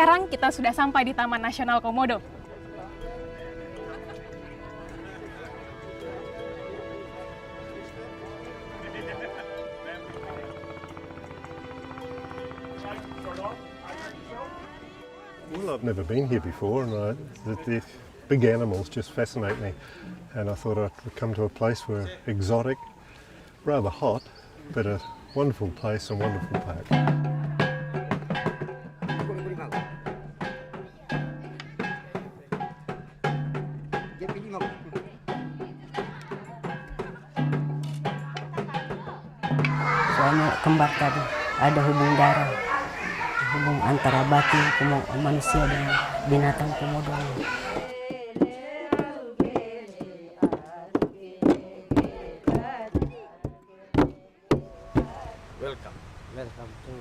sekarang kita sudah sampai di Taman Nasional Komodo. Well, I've never been here before, and the big animals just fascinate me. And I thought I'd come to a place where exotic, rather hot, but a wonderful place and wonderful park. Soalnya kembar tadi ada hubung darah, hubung antara batin manusia dan binatang komodo. Welcome to.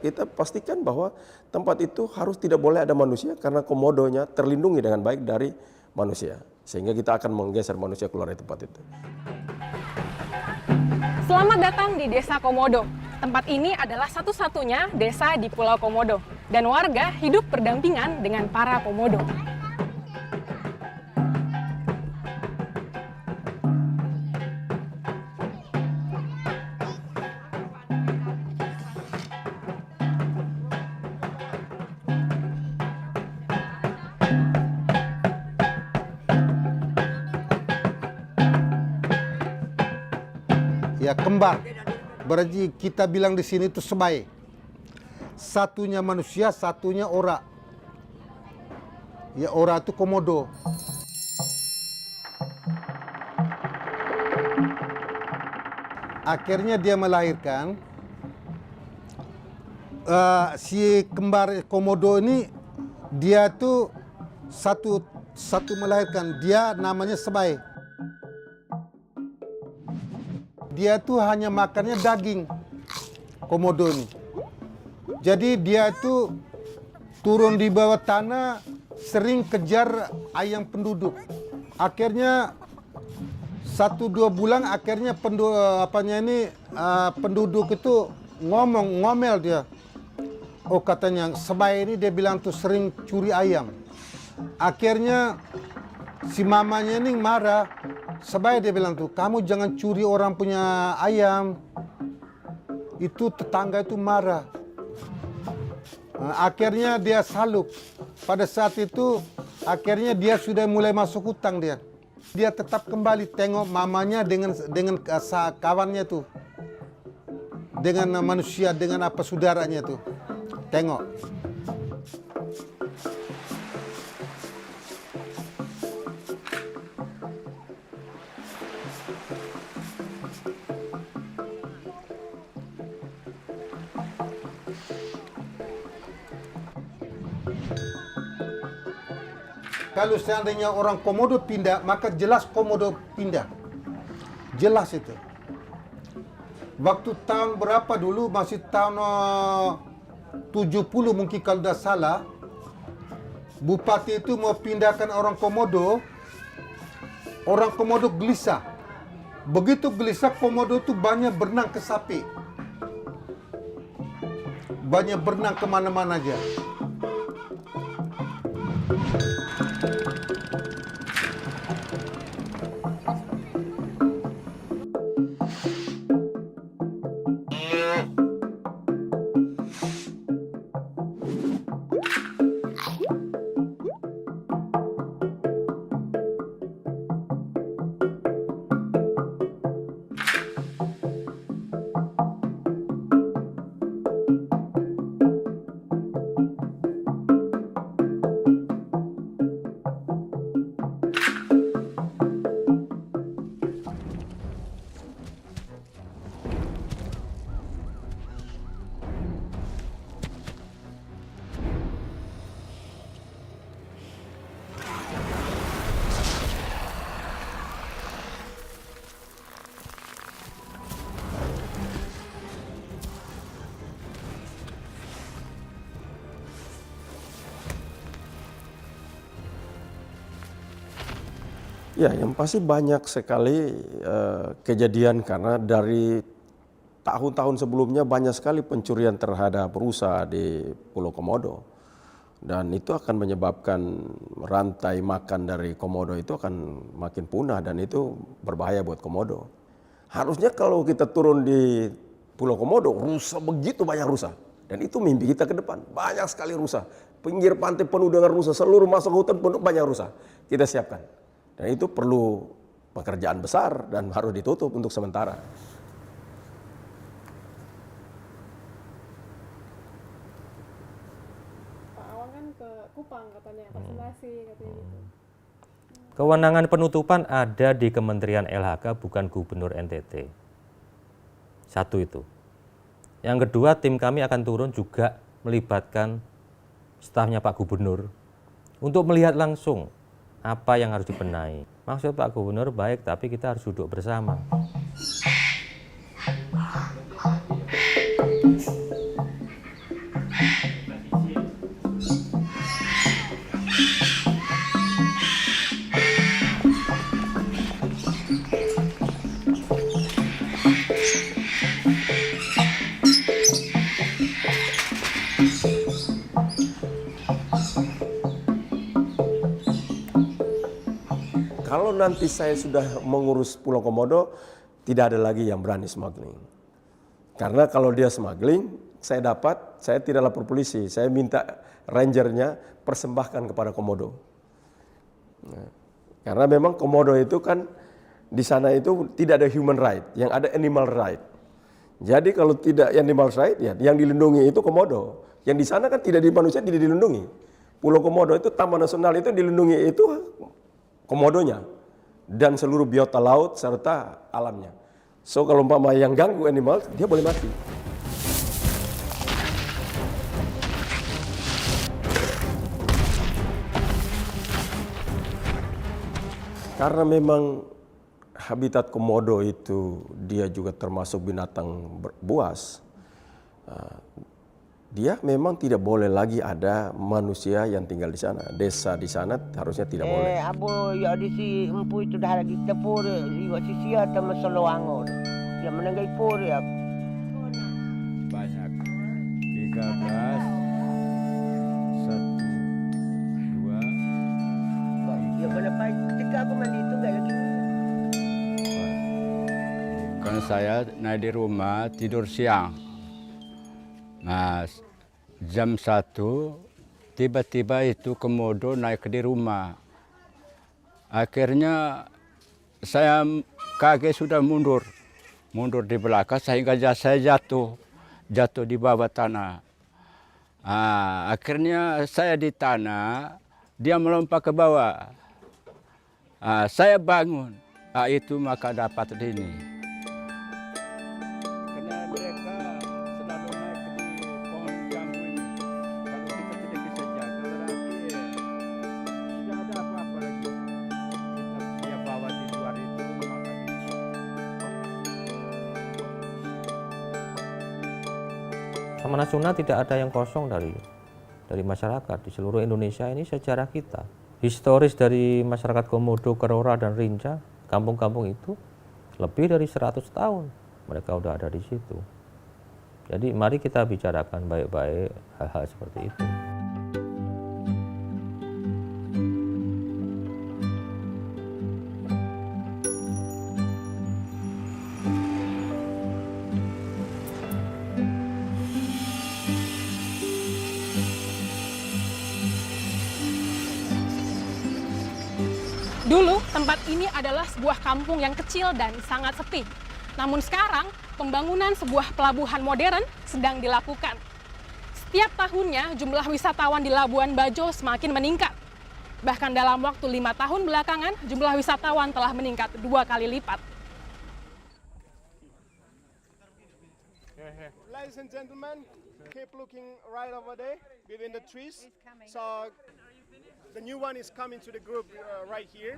Kita pastikan bahwa tempat itu harus tidak boleh ada manusia karena komodonya terlindungi dengan baik dari manusia. Sehingga kita akan menggeser manusia keluar dari tempat itu. Selamat datang di Desa Komodo. Tempat ini adalah satu-satunya desa di Pulau Komodo. Dan warga hidup berdampingan dengan para komodo. Ya, kembar. Berarti kita bilang di sini itu sebaya. Satunya manusia, satunya ora. Ya, ora itu komodo. Akhirnya dia melahirkan. Si kembar komodo ini dia tuh satu melahirkan. Dia namanya sebaya. Dia tuh hanya makannya daging komodo ini. Jadi dia itu turun di bawah tanah, sering kejar ayam penduduk. Akhirnya 1-2 bulan akhirnya penduduk itu ngomel dia. Oh, katanya sebaya ini dia bilang tuh sering curi ayam. Akhirnya si mamanya ini marah. Sebaya dia bilang tuh, kamu jangan curi orang punya ayam. Itu tetangga itu marah. Akhirnya dia saluk. Pada saat itu, akhirnya dia sudah mulai masuk hutang dia. Dia tetap kembali tengok mamanya dengan kawannya tuh. Dengan manusia, dengan apa saudaranya tuh. Tengok. Kalau seandainya orang komodo pindah, maka jelas komodo pindah. Jelas itu. Waktu tahun berapa dulu, masih tahun 70 mungkin kalau tidak salah, bupati itu mau pindahkan orang komodo gelisah. Begitu gelisah, komodo itu banyak berenang ke sapi. Banyak berenang kemana-mana aja. Ya, yang pasti banyak sekali kejadian karena dari tahun-tahun sebelumnya banyak sekali pencurian terhadap rusa di Pulau Komodo. Dan itu akan menyebabkan rantai makan dari komodo itu akan makin punah dan itu berbahaya buat komodo. Harusnya kalau kita turun di Pulau Komodo, rusa begitu banyak rusa. Dan itu mimpi kita ke depan, banyak sekali rusa. Pinggir pantai penuh dengan rusa, seluruh masuk hutan penuh banyak rusa. Kita siapkan. Dan itu perlu pekerjaan besar dan harus ditutup untuk sementara. Pak Awang kan ke Kupang katanya, vaksinasi katanya gitu. Kewenangan penutupan ada di Kementerian LHK, bukan Gubernur NTT. Satu itu. Yang kedua, tim kami akan turun juga melibatkan stafnya Pak Gubernur untuk melihat langsung apa yang harus dibenahi. Maksud Pak Gubernur baik, tapi kita harus duduk bersama. Kalau nanti saya sudah mengurus Pulau Komodo, tidak ada lagi yang berani smuggling. Karena kalau dia smuggling, saya tidak lapor polisi, saya minta rangernya persembahkan kepada Komodo. Nah, karena memang Komodo itu kan di sana itu tidak ada human right, yang ada animal right. Jadi kalau tidak animal right, ya yang dilindungi itu Komodo. Yang di sana kan tidak di manusia tidak dilindungi. Pulau Komodo itu Taman Nasional itu dilindungi itu komodonya dan seluruh biota laut serta alamnya. So kalau umpama yang ganggu animal, dia boleh mati. Karena memang habitat komodo itu dia juga termasuk binatang buas. Dia memang tidak boleh lagi ada manusia yang tinggal di sana. Desa di sana harusnya tidak boleh. Abo ya di si empu itu dah lagi tepur liwat sisi atau masaloangor. Yang menenggai pur ya. Banyak. 13 1 2 Ya berapa ketika aku mandi itu enggak lagi. Kan saya naik di rumah tidur siang. Nah, jam 1 tiba-tiba itu komodo naik di rumah. Akhirnya saya kaget sudah mundur di belakang sehingga saya jatuh di bawah tanah. Akhirnya saya di tanah, dia melompat ke bawah. Saya bangun, itu maka dapat ini. Taman Nasional tidak ada yang kosong dari masyarakat. Di seluruh Indonesia ini sejarah kita. Historis dari masyarakat Komodo, Kerora, dan Rinca, kampung-kampung itu lebih dari 100 tahun mereka udah ada di situ. Jadi mari kita bicarakan baik-baik hal-hal seperti itu. Dulu, tempat ini adalah sebuah kampung yang kecil dan sangat sepi. Namun sekarang, pembangunan sebuah pelabuhan modern sedang dilakukan. Setiap tahunnya, jumlah wisatawan di Labuan Bajo semakin meningkat. Bahkan dalam waktu 5 tahun belakangan, jumlah wisatawan telah meningkat 2 kali lipat. Ladies and gentlemen, keep looking right over there, between the trees. So the new one is coming to the group right here.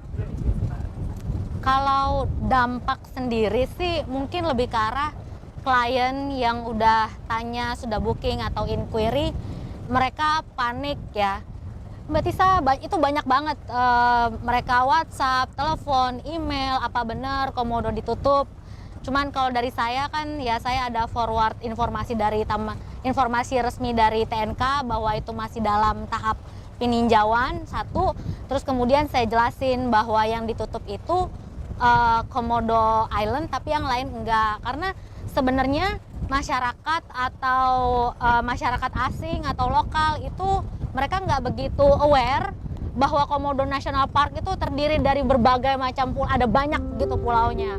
Kalau dampak sendiri sih mungkin lebih ke arah klien yang udah tanya, sudah booking atau inquiry, mereka panik ya. Mbak Tisa, itu banyak banget mereka WhatsApp, telepon, email, apa benar komodo ditutup. Cuman kalau dari saya kan ya saya ada forward informasi dari informasi resmi dari TNK bahwa itu masih dalam tahap peninjauan satu. Terus kemudian saya jelasin bahwa yang ditutup itu Komodo Island tapi yang lain enggak. Karena sebenarnya masyarakat atau masyarakat asing atau lokal itu mereka nggak begitu aware bahwa Komodo National Park itu terdiri dari berbagai macam pulau, ada banyak gitu pulaunya.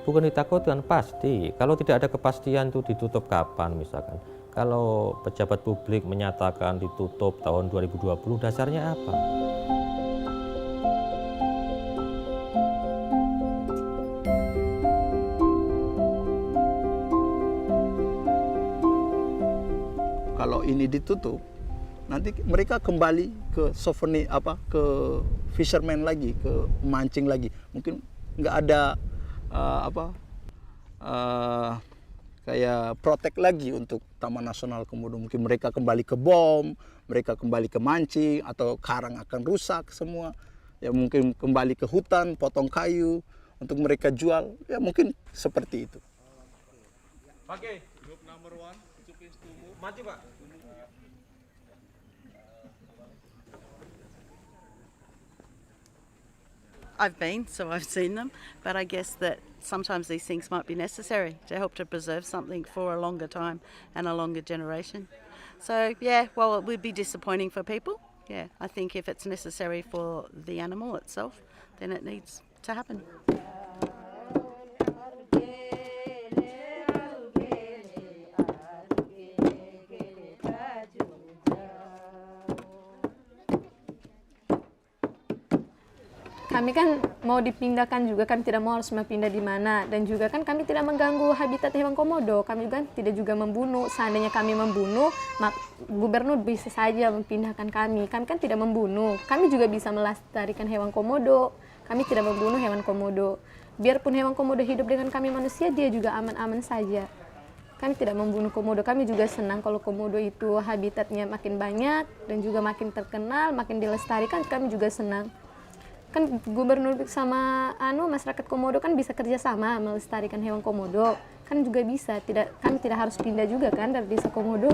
Bukan ditakutkan, pasti. Kalau tidak ada kepastian itu ditutup kapan misalkan. Kalau pejabat publik menyatakan ditutup tahun 2020, dasarnya apa? Kalau ini ditutup, nanti mereka kembali ke souvenir ke fisherman lagi, ke mancing lagi. Mungkin nggak ada kayak protek lagi untuk Taman Nasional Komodo. Mungkin mereka kembali ke bom, mereka kembali ke mancing, atau karang akan rusak semua. Ya mungkin kembali ke hutan, potong kayu untuk mereka jual. Ya mungkin seperti itu. Oke, group number 1, maju Pak. I've been, so I've seen them, but I guess that sometimes these things might be necessary to help to preserve something for a longer time and a longer generation. So yeah, well, it would be disappointing for people. Yeah, I think if it's necessary for the animal itself, then it needs to happen. Kami kan mau dipindahkan juga, kami tidak mau harus pindah di mana, dan juga kan kami tidak mengganggu habitat hewan komodo. Kami juga tidak juga membunuh. Seandainya kami membunuh, gubernur bisa saja memindahkan kami. Kami kan tidak membunuh. Kami juga bisa melestarikan hewan komodo. Kami tidak membunuh hewan komodo. Biarpun hewan komodo hidup dengan kami manusia, dia juga aman-aman saja. Kami tidak membunuh komodo. Kami juga senang kalau komodo itu habitatnya makin banyak dan juga makin terkenal, makin dilestarikan. Kami juga senang. Kan gubernur sama masyarakat komodo kan bisa kerjasama melestarikan hewan komodo, kan juga bisa. Kami tidak harus pindah juga kan dari desa komodo.